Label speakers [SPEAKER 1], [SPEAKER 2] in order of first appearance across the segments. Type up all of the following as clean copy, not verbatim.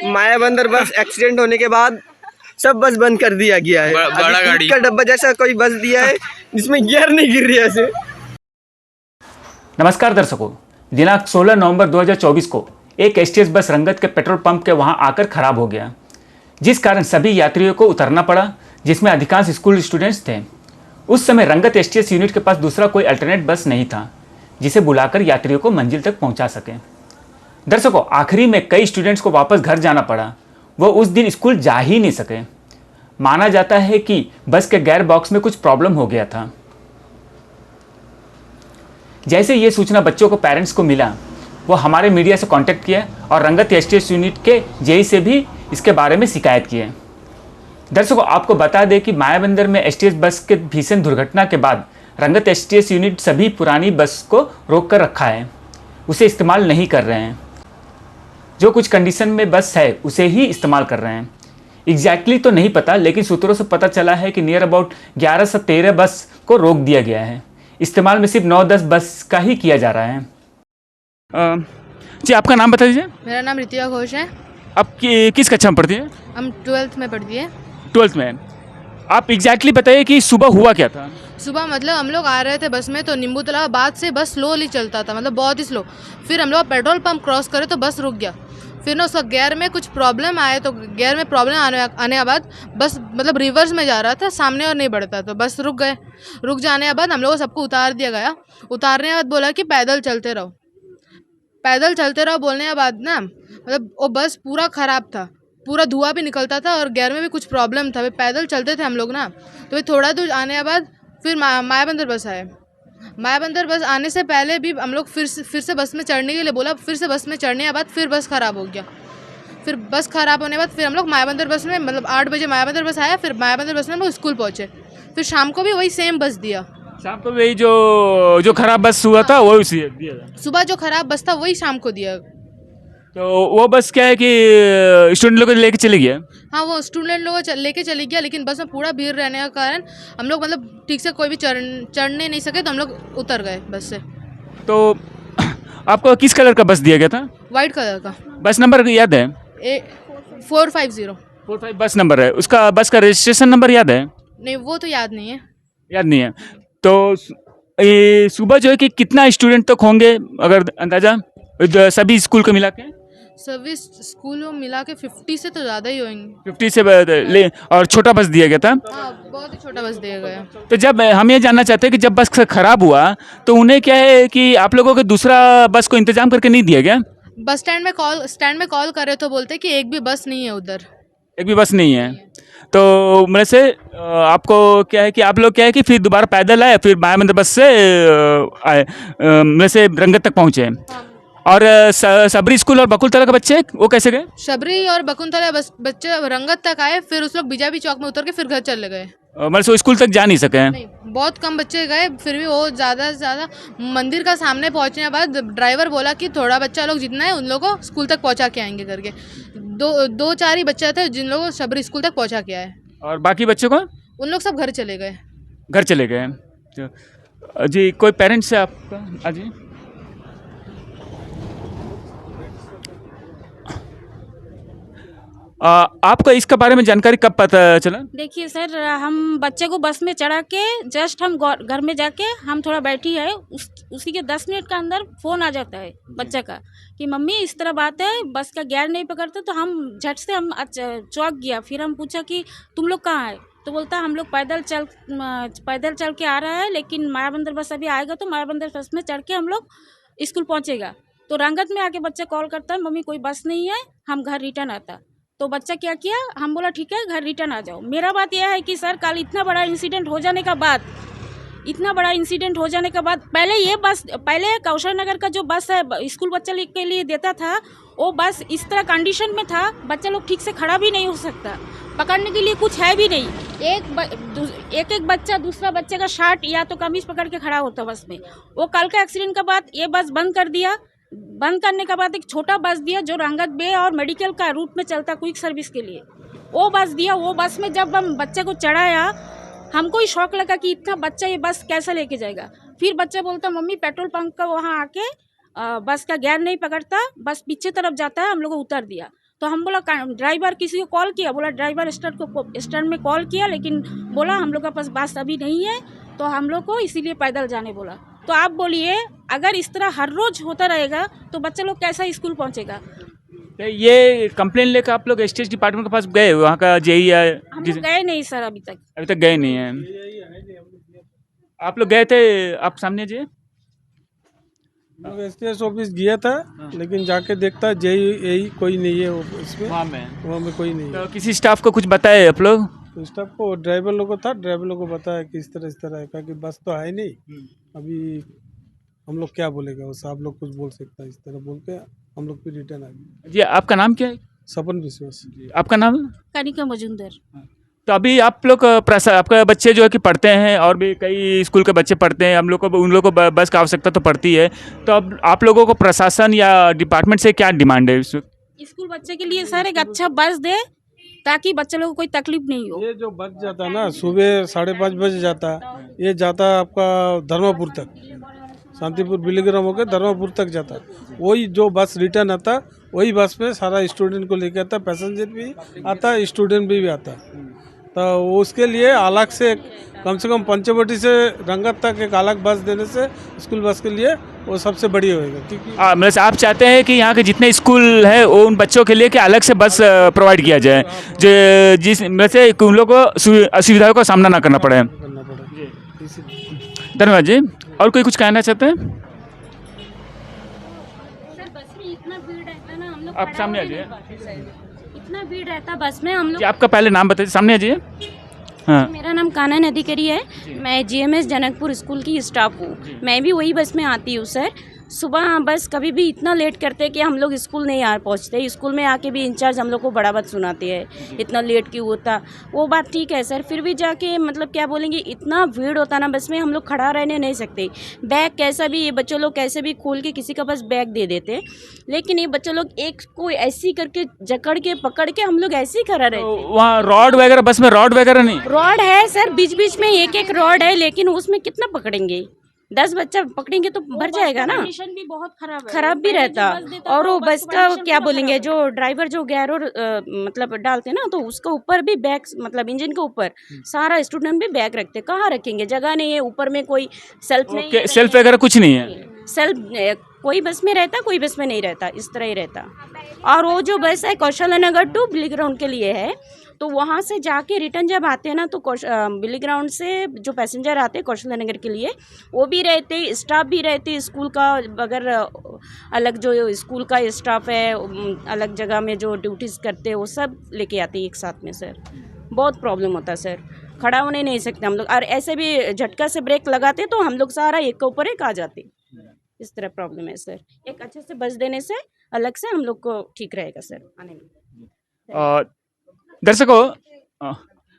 [SPEAKER 1] मायाबंदर बस एक्सीडेंट होने के बाद सब बस बंद कर दिया गया है।
[SPEAKER 2] बड़ा गाड़ी
[SPEAKER 1] का डब्बा जैसा कोई बस दिया है जिसमें गियर नहीं गिर रही है ऐसे।
[SPEAKER 3] नमस्कार दर्शकों, दिनांक 16 नवंबर 2024 को एक एसटीएस बस रंगत के पेट्रोल पंप के वहां आकर खराब हो गया, जिस कारण सभी यात्रियों को उतरना पड़ा, जिसमें अधिकांश स्कूल स्टूडेंट्स थे। उस समय रंगत एसटीएस यूनिट के पास दूसरा कोई अल्टरनेट बस नहीं था जिसे बुलाकर यात्रियों को मंजिल तक पहुंचा सके। दर्शकों, आखिरी में कई स्टूडेंट्स को वापस घर जाना पड़ा। वो उस दिन स्कूल जा ही नहीं सके। माना जाता है कि बस के गेयर बॉक्स में कुछ प्रॉब्लम हो गया था। जैसे ये सूचना बच्चों को पेरेंट्स को मिला, वो हमारे मीडिया से कांटेक्ट किए और रंगत एसटीएस यूनिट के जेई से भी इसके बारे में शिकायत किए। दर्शकों, आपको बता दें कि मायाबंदर में एसटीएस बस के भीषण दुर्घटना के बाद रंगत एसटीएस यूनिट सभी पुरानी बस को रोक कर रखा है, उसे इस्तेमाल नहीं कर रहे हैं। जो कुछ कंडीशन में बस है उसे ही इस्तेमाल कर रहे हैं। एग्जैक्टली तो नहीं पता, लेकिन सूत्रों से पता चला है कि नियर अबाउट 11 से 13 बस को रोक दिया गया है। इस्तेमाल में सिर्फ 9-10 बस का ही किया जा रहा है।
[SPEAKER 2] जी, आपका नाम बता दीजिए।
[SPEAKER 4] मेरा नाम रितिया घोष है।
[SPEAKER 2] आप किस कक्षा में पढ़ती है?
[SPEAKER 4] हम 12th में पढ़ती है।
[SPEAKER 2] 12th में। आप एग्जैक्टली बताइए कि सुबह हुआ क्या था?
[SPEAKER 4] सुबह मतलब हम लोग आ रहे थे बस में, तो नींबू तालाब बाद से बस स्लोली चलता था, मतलब बहुत ही स्लो। फिर हम लोग पेट्रोल पंप क्रॉस करे तो बस रुक गया। फिर ना उसका गियर में कुछ प्रॉब्लम आए, तो गियर में प्रॉब्लम आने के बाद बस मतलब रिवर्स में जा रहा था, सामने और नहीं बढ़ता, तो बस रुक गए। रुक जाने के बाद हम लोगों को सबको उतार दिया गया। उतारने के बाद बोला कि पैदल चलते रहो, पैदल चलते रहो। बोलने के बाद ना मतलब वो बस पूरा ख़राब था, पूरा धुआं भी निकलता था और गियर में भी कुछ प्रॉब्लम था। पैदल चलते थे हम लोग ना, तो थोड़ा दूर आने के बाद फिर मायाबंदर बस आए। मायाबंदर बस आने से पहले भी हम लोग फिर से बस में चढ़ने के लिए बोला। फिर से बस में चढ़ने के बाद फिर बस ख़राब हो गया। फिर बस ख़राब होने के बाद फिर हम लोग मायाबंदर बस में, मतलब 8 बजे मायाबंदर बस आया। फिर मायाबंदर बस में हम लोग स्कूल पहुँचे। फिर शाम को भी वही सेम बस दिया।
[SPEAKER 2] शाम को वही जो खराब बस हुआ था वो उसी दिया था।
[SPEAKER 4] सुबह जो खराब बस था वही शाम को दिया।
[SPEAKER 2] तो वो बस क्या है कि स्टूडेंट लोग लेके चले गया?
[SPEAKER 4] हाँ, वो स्टूडेंट लोग लेके चले गया, लेकिन बस में पूरा भीड़ रहने का कारण हम लोग मतलब ठीक से कोई भी चढ़ने नहीं सके, तो हम लोग उतर गए बस से।
[SPEAKER 2] तो आपको किस कलर का बस दिया गया था?
[SPEAKER 4] वाइट कलर का।
[SPEAKER 2] बस नंबर याद है?
[SPEAKER 4] 450।
[SPEAKER 2] 45 बस नंबर है। उसका बस का रजिस्ट्रेशन नंबर याद है?
[SPEAKER 4] नहीं, वो तो याद नहीं है।
[SPEAKER 2] याद नहीं है। तो सुबह जो है कि कितना स्टूडेंट तक होंगे, अगर अंदाजा सभी स्कूल को मिला के?
[SPEAKER 4] सभी स्कूलों मिला के 50 से तो ज़्यादा ही होंगे।
[SPEAKER 2] 50 से और छोटा बस दिया गया था?
[SPEAKER 4] हाँ, बहुत ही छोटा बस दिया गया।
[SPEAKER 2] तो जब हम ये जानना चाहते हैं कि जब बस खराब हुआ तो उन्हें क्या है कि आप लोगों को दूसरा बस को इंतजाम करके नहीं दिया गया?
[SPEAKER 4] बस स्टैंड में कॉल करे तो बोलते कि एक भी बस नहीं है उधर,
[SPEAKER 2] एक भी बस नहीं है। तो मेरे से आपको क्या है कि आप लोग क्या है कि फिर दोबारा पैदल आए, फिर मायाबंदर बस से आए, मेरे से रंगत तक पहुँचे। और सबरी स्कूल और बकुलतला के बच्चे वो कैसे गए?
[SPEAKER 4] शबरी और बकुलतला बच्चे रंगत तक आए, फिर उस लोग बीजाबी चौक में उतर के फिर घर चले गए।
[SPEAKER 2] मतलब से स्कूल तक जा नहीं सके?
[SPEAKER 4] नहीं, बहुत कम बच्चे गए। फिर भी वो ज़्यादा से ज़्यादा मंदिर का सामने पहुंचने के बाद ड्राइवर बोला कि थोड़ा बच्चा लोग जितना है उन लोगों को स्कूल तक पहुंचा के आएंगे करके। 2-4 ही बच्चे थे जिन लोगों को शबरी स्कूल तक पहुंचा के आए,
[SPEAKER 2] और बाकी बच्चों को?
[SPEAKER 4] उन लोग सब घर चले गए।
[SPEAKER 2] घर चले गए। जी, कोई पेरेंट्स है आपका? जी, आपको इसके बारे में जानकारी कब पता चला?
[SPEAKER 5] देखिए सर, हम बच्चे को बस में चढ़ा के जस्ट हम घर में जाके हम थोड़ा बैठी है, उसी के 10 मिनट का अंदर फ़ोन आ जाता है बच्चे का कि मम्मी इस तरह बात है, बस का गियर नहीं पकड़ते। तो हम झट से हम चौंक गया। फिर हम पूछा कि तुम लोग कहाँ है, तो बोलता हम लोग पैदल चल के आ रहा है, लेकिन मायाबंदर बस अभी आएगा तो मायाबंदर बस में चढ़ के हम लोग स्कूल पहुँचेगा। तो रंगत में आके बच्चा कॉल करता है, मम्मी कोई बस नहीं है, हम घर रिटर्न आता। तो बच्चा क्या किया, हम बोला ठीक है घर रिटर्न आ जाओ। मेरा बात यह है कि सर कल इतना बड़ा इंसिडेंट हो जाने के बाद पहले कौशल नगर का जो बस है स्कूल बच्चे के लिए देता था, वो बस इस तरह कंडीशन में था, बच्चा लोग ठीक से खड़ा भी नहीं हो सकता, पकड़ने के लिए कुछ है भी नहीं। एक बच्चा दूसरा बच्चे का शर्ट या तो कमीज पकड़ के खड़ा होता बस में। वो कल का एक्सीडेंट के बाद ये बस बंद कर दिया। बंद करने के बाद एक छोटा बस दिया जो रंगत बे और मेडिकल का रूट में चलता क्विक सर्विस के लिए, वो बस दिया। वो बस में जब हम बच्चे को चढ़ाया, हमको ही शौक लगा कि इतना बच्चा ये बस कैसे लेके जाएगा। फिर बच्चा बोलता मम्मी पेट्रोल पंप का वहाँ आके बस का गियर नहीं पकड़ता, बस पीछे तरफ जाता है, हम लोग को उतार दिया। तो हम बोला ड्राइवर किसी को कॉल किया, बोला ड्राइवर स्टैंड में कॉल किया, लेकिन बोला हम लोग का पास बस अभी नहीं है, तो हम लोग को इसीलिए पैदल जाने बोला। तो आप बोलिए अगर इस तरह हर रोज होता रहेगा तो बच्चे लोग कैसा स्कूल पहुँचेगा।
[SPEAKER 2] तो ये कंप्लेन लेकर आप लोग एसटीएस डिपार्टमेंट के पास गए, वहाँ का जेई या
[SPEAKER 5] हम लोग गए नहीं सर अभी तक।
[SPEAKER 2] अभी तक गए नहीं हैं। आप लोग गए थे, आप सामने जी
[SPEAKER 6] एसटीएस ऑफिस गया था, लेकिन जाके देखता जेई यही कोई नहीं है इसमें, वहाँ में कोई नहीं है।
[SPEAKER 2] तो किसी स्टाफ को कुछ बताए आप लोग?
[SPEAKER 6] तो स्टाफ को ड्राइवर लोग को था, ड्राइवर लोग को बताया कि इस तरह है, कहा कि बस तो है नहीं, अभी हम लोग क्या बोलेगा, वो साहब लोग कुछ बोल सकता है, इस तरह बोल के हम लोग फिर रिटर्न आ गए।
[SPEAKER 2] जी आपका नाम क्या है?
[SPEAKER 6] सपन विश्वास।
[SPEAKER 2] आपका नाम?
[SPEAKER 5] कनिका मजुमदार।
[SPEAKER 2] तो अभी आप लोग आपके बच्चे जो है कि पढ़ते हैं और भी कई स्कूल के बच्चे पढ़ते हैं, हम लोग को उन लोगों को बस की आवश्यकता तो पड़ती है, तो अब आप लोगों को प्रशासन या डिपार्टमेंट से क्या डिमांड है?
[SPEAKER 5] स्कूल बच्चे के लिए सर एक अच्छा बस दे ताकि बच्चे लोगों को कोई तकलीफ नहीं हो।
[SPEAKER 6] ये जो बस जाता है ना, सुबह 5:30 बजे जाता है, ये जाता है आपका धर्मापुर तक, शांतिपुर बिलीग्राम होकर धर्मापुर तक जाता है। वही जो बस रिटर्न आता, वही बस में सारा स्टूडेंट को लेके आता, पैसेंजर भी आता, स्टूडेंट भी आता। तो उसके लिए अलग से कम पंचवटी से रंगत तक एक अलग बस देने से स्कूल बस के लिए वो सबसे बड़ी होएगा। क्योंकि
[SPEAKER 2] मतलब आप चाहते हैं कि यहाँ के जितने स्कूल है वो उन बच्चों के लिए कि अलग से बस प्रोवाइड किया जाए, जो जिस मतलब से उन लोगों को असुविधाओं का सामना ना करना पड़े। धन्यवाद जी। और कोई कुछ कहना चाहते हैं?
[SPEAKER 7] सर बस में इतना भीड़ रहता ना, हम लोग
[SPEAKER 2] आप सामने आ जाइए।
[SPEAKER 7] इतना भीड़ रहता बस में हम
[SPEAKER 2] जी
[SPEAKER 7] लोग।
[SPEAKER 2] आपका पहले नाम बताइए, सामने आ जाइए। हाँ
[SPEAKER 7] मेरा नाम कानन अधिकारी है, मैं जीएमएस जनकपुर स्कूल की स्टाफ हूँ। मैं भी वही बस में आती हूँ सर। सुबह बस कभी भी इतना लेट करते हैं कि हम लोग स्कूल नहीं आ पहुँचते। स्कूल में आके भी इंचार्ज हम लोग को बड़ा बात सुनाते हैं, इतना लेट क्यों होता। वो बात ठीक है सर, फिर भी जाके मतलब क्या बोलेंगे, इतना भीड़ होता ना बस में, हम लोग खड़ा रहने नहीं सकते। बैग कैसा भी, ये बच्चों लोग कैसे भी खोल के किसी का पास बैग दे देते, लेकिन ये बच्चों लोग एक को ऐसी करके जकड़ के पकड़ के हम लोग ऐसे ही खड़ा रहते।
[SPEAKER 2] तो वहाँ रॉड वगैरह, बस में रॉड वगैरह नहीं?
[SPEAKER 7] रॉड है सर, बीच बीच में एक एक रॉड है, लेकिन उसमें कितना पकड़ेंगे, 10 बच्चा पकड़ेंगे तो भर जाएगा ना।
[SPEAKER 5] कंडीशन भी बहुत
[SPEAKER 7] खराब भी रहता। और वो बस का क्या बोलेंगे, जो ड्राइवर जो गैरो मतलब डालते ना, तो उसका ऊपर भी बैग, मतलब इंजन के ऊपर सारा स्टूडेंट भी बैग रखते। कहाँ रखेंगे, जगह नहीं है, ऊपर में कोई सेल्फ नहीं,
[SPEAKER 2] सेल्फ वगैरह कुछ नहीं है।
[SPEAKER 7] सेल्फ कोई बस में रहता, कोई बस में नहीं रहता, इस तरह ही रहता। और वो जो बस है कौशल्या नगर टू बिली ग्राउंड के लिए है, तो वहाँ से जाके रिटर्न जब आते हैं ना, तो बिली ग्राउंड से जो पैसेंजर आते हैं कौशल्या नगर के लिए, वो भी रहते, स्टाफ भी रहते स्कूल का। अगर अलग जो स्कूल का स्टाफ है, अलग जगह में जो ड्यूटीज़ करते हैं, वो सब लेके आते हैं एक साथ में सर। बहुत प्रॉब्लम होता है सर, खड़ा होने नहीं सकते हम लोग। और ऐसे भी झटका से ब्रेक लगाते तो हम लोग सारा एक के ऊपर एक आ जाते। इस तरह प्रॉब्लम है सर। एक अच्छे से बस देने से अलग से हम लोग को ठीक रहेगा सर आने में।
[SPEAKER 2] दर्शकों,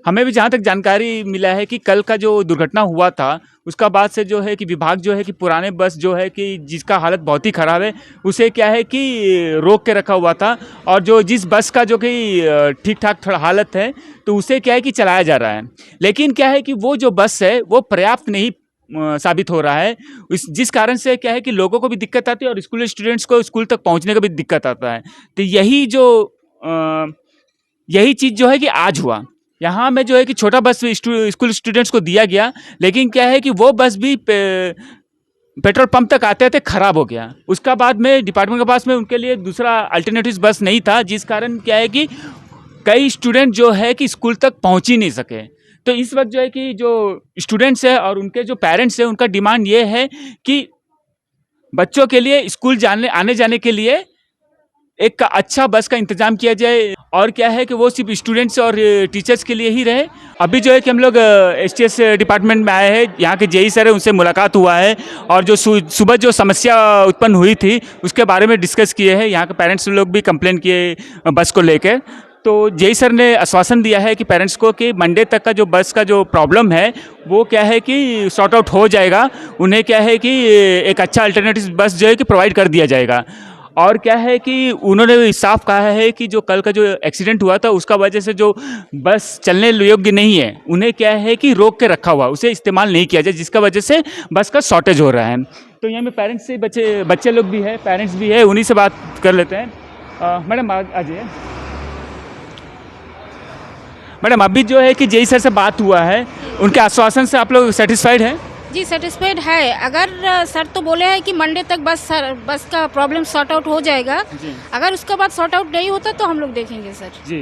[SPEAKER 2] हमें भी जहाँ तक जानकारी मिला है कि कल का जो दुर्घटना हुआ था उसका बाद से जो है कि विभाग जो है कि पुराने बस जो है कि जिसका हालत बहुत ही ख़राब है, उसे क्या है कि रोक के रखा हुआ था, और जो जिस बस का जो कि ठीक ठाक थोड़ा हालत है तो उसे क्या है कि चलाया जा रहा है। लेकिन क्या है कि वो जो बस है वो पर्याप्त नहीं साबित हो रहा है, जिस कारण से क्या है कि लोगों को भी दिक्कत आती है और स्कूल स्टूडेंट्स को स्कूल तक पहुँचने का भी दिक्कत आता है। तो यही चीज़ जो है कि आज हुआ। यहाँ में जो है कि छोटा बस स्कूल स्टूडेंट्स को दिया गया, लेकिन क्या है कि वो बस भी पेट्रोल पंप तक आते आते ख़राब हो गया। उसका बाद में डिपार्टमेंट के पास में उनके लिए दूसरा अल्टरनेटिव बस नहीं था, जिस कारण क्या है कि कई स्टूडेंट जो है कि स्कूल तक पहुँच ही नहीं सके। तो इस वक्त जो है कि जो स्टूडेंट्स है और उनके जो पेरेंट्स हैं, उनका डिमांड ये है कि बच्चों के लिए स्कूल आने जाने के लिए एक अच्छा बस का इंतजाम किया जाए, और क्या है कि वो सिर्फ स्टूडेंट्स और टीचर्स के लिए ही रहे। अभी जो है कि हम लोग एसटीएस डिपार्टमेंट में आए हैं, यहाँ के जेई सर है, उनसे मुलाकात हुआ है और जो सुबह जो समस्या उत्पन्न हुई थी उसके बारे में डिस्कस किए हैं। यहाँ के पेरेंट्स लोग भी कंप्लेन किए बस को लेकर। तो जेई सर ने आश्वासन दिया है कि पेरेंट्स को कि मंडे तक का जो बस का जो प्रॉब्लम है वो क्या है कि सॉर्ट आउट हो जाएगा। उन्हें क्या है कि एक अच्छा अल्टरनेटिव बस जो है कि प्रोवाइड कर दिया जाएगा। और क्या है कि उन्होंने साफ कहा है कि जो कल का जो एक्सीडेंट हुआ था उसका वजह से जो बस चलने योग्य नहीं है, उन्हें क्या है कि रोक के रखा हुआ, उसे इस्तेमाल नहीं किया जाए, जिसका वजह से बस का शॉर्टेज हो रहा है। तो यहाँ में पेरेंट्स से बच्चे लोग भी है, पेरेंट्स भी है, उन्हीं से बात कर लेते हैं। मैडम आ जाइए। मैडम अभी जो है कि जेई सर से बात हुआ है, उनके आश्वासन से आप लोग सेटिस्फाइड हैं?
[SPEAKER 5] जी सेटिस्फाइड है। अगर सर तो बोले हैं कि मंडे तक बस का प्रॉब्लम सॉर्ट आउट हो जाएगा। अगर उसके बाद सॉर्ट आउट नहीं होता तो हम लोग देखेंगे सर।
[SPEAKER 2] जी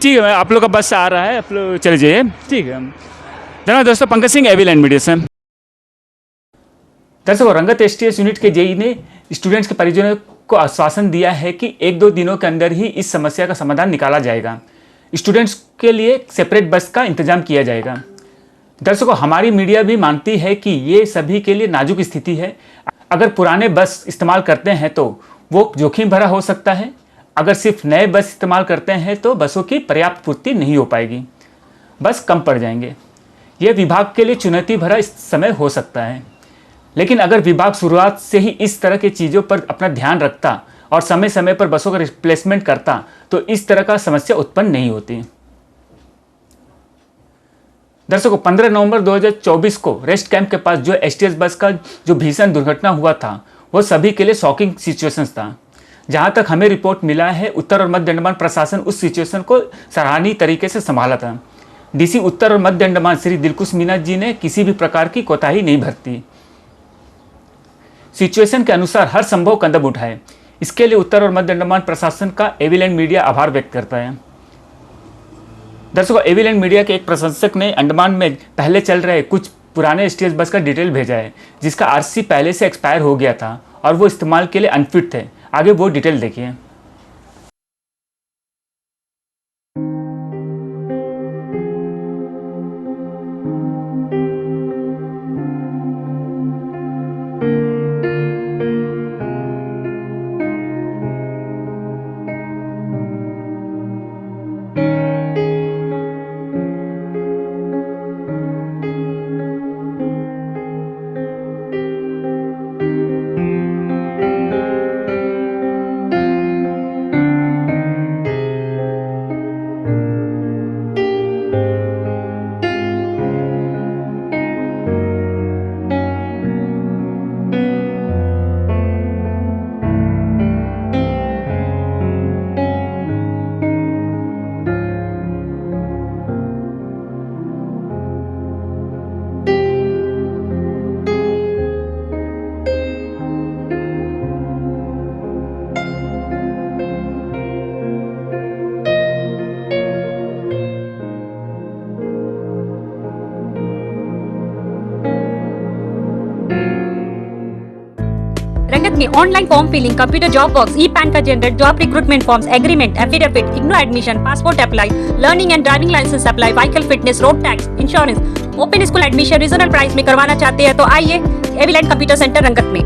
[SPEAKER 2] ठीक है, आप लोग का बस आ रहा है, आप लोग चले जाइए। ठीक है, धन्यवाद दोस्तों। पंकज सिंह, एवीलैंड मीडिया से। दर्शकों, रंगत एसटीएस यूनिट के जेई ने स्टूडेंट्स के परिजनों को आश्वासन दिया है कि 1-2 दिनों के अंदर ही इस समस्या का समाधान निकाला जाएगा। स्टूडेंट्स के लिए सेपरेट बस का इंतजाम किया जाएगा। दर्शकों, हमारी मीडिया भी मानती है कि ये सभी के लिए नाजुक स्थिति है। अगर पुराने बस इस्तेमाल करते हैं तो वो जोखिम भरा हो सकता है। अगर सिर्फ नए बस इस्तेमाल करते हैं तो बसों की पर्याप्त पूर्ति नहीं हो पाएगी, बस कम पड़ जाएंगे। यह विभाग के लिए चुनौती भरा इस समय हो सकता है, लेकिन अगर विभाग शुरुआत से ही इस तरह की चीज़ों पर अपना ध्यान रखता और समय समय पर बसों का रिप्लेसमेंट करता तो इस तरह का समस्या उत्पन्न नहीं होती। दर्शकों, 15 नवंबर 2024 को रेस्ट कैंप के पास जो एसटीएस बस का जो भीषण दुर्घटना हुआ था वो सभी के लिए शॉकिंग सिचुएशन था। जहां तक हमें रिपोर्ट मिला है, उत्तर और मध्य अंडमान प्रशासन उस सिचुएशन को सराहनीय तरीके से संभाला था। डीसी उत्तर और मध्य अंडमान श्री दिलकुश मीना जी ने किसी भी प्रकार की कोताही नहीं बरती, सिचुएशन के अनुसार हर संभव कदम उठाए। इसके लिए उत्तर और मध्य अंडमान प्रशासन का एवीलैंड मीडिया आभार व्यक्त करता है। दर्शकों, एवीलैंड मीडिया के एक प्रशंसक ने अंडमान में पहले चल रहे कुछ पुराने एसटीएस बस का डिटेल भेजा है, जिसका आरसी पहले से एक्सपायर हो गया था और वो इस्तेमाल के लिए अनफिट थे। आगे वो डिटेल देखिए।
[SPEAKER 8] रंगत में online form filling, computer job box, e pan का generate, job recruitment forms, agreement, affidavit, IGNOU admission, passport apply, learning and driving licence apply, vehicle fitness, road tax, insurance, open school admission regional price में करवाना चाहते हैं तो आइए एवीलैंड computer centre रंगत में।